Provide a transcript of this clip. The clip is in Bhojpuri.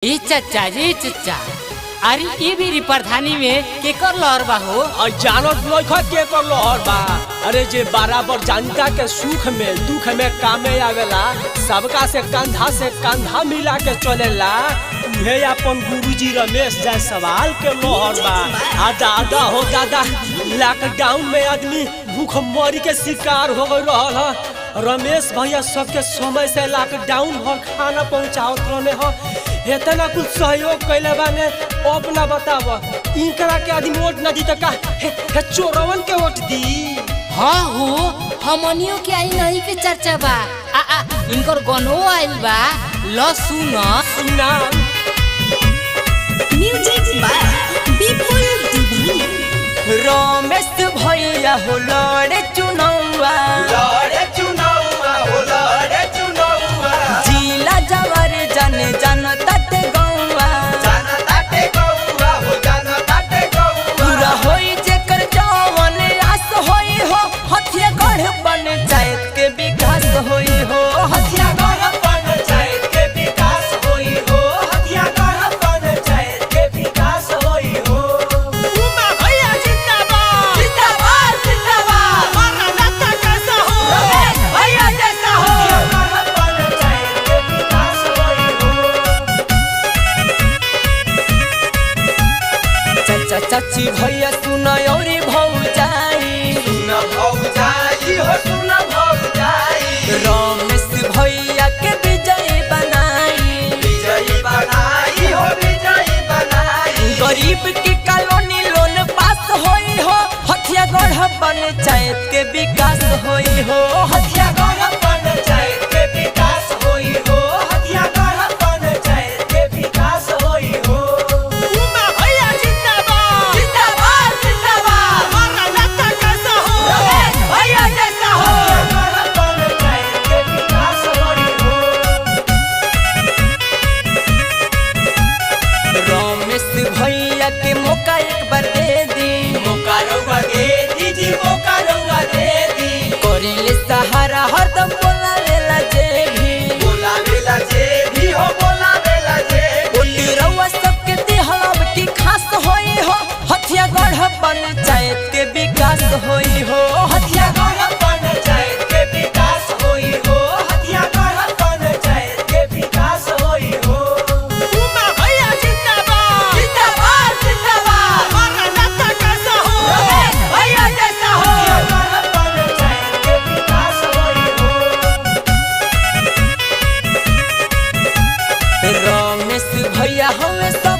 ए चचा रे चचा, अरे ये भी प्रधानी में के कर लहर बा हो। जानत लइखा के कर लहर बा। अरे जे बराबर जनता के सुख में दुख में कामे आवेला, सबका से कंधा मिला के चलेला, उहे अपन गुरुजी रमेश जायसवाल के लहर बा। आ दादा हो दादा, लॉकडाउन में आदमी भूखमरी के शिकार हो गई रहल है। रमेश भैया सबके समय से लॉकडाउन भर खाना पहुँचावत रहने हो, इतना कुछ सहयोग कैले बाने। अपना बताव, इनकरा के आदमी वोट न दी तो का हे चोरवन के वोट दी? हाँ हो, हमनियों के आई नहीं के चर्चा बा। इनकर गनो आइल बा, ल सुना। म्यूजिक बाय विपुल दीवाना। रमेश भैया हो लड़े चुनावा जिला जवर जन जन तटे गौवा पूरा होई जेकर जवन आस होई हो, हथिया गढ़ पंचायत के विकास होई हो, हथिया गढ़ पंचायत के विकास होई हो, हथिया गढ़ पंचायत के विकास होई हो। चाची भैया सुना औरी भौजाई, रमेश भैया के विजयी बनाई, गरीब की कॉलोनी लोन पास होई हो, हथिया गढ़ पंचायत के विकास होई हो, हथिया गढ़ पंचायत के विकास होई हो, हथिया गढ़ पंचायत के विकास होई हो। भैया के मौका एक बार दे दी, मौका रउआ दे दी, मौका रउआ दे दी। करिले सहारा हरदम बोला वेला जे भी हो, बोला वेला जे भी। रउआ सबके दिहलब की खास होई हो, हथिया गढ़ पंचायत के विकास होई हो, हथिया गढ़ पंचायत के विकास होई हो, हथिया गढ़ पंचायत के विकास होई हो। रमेश भैया हमें सब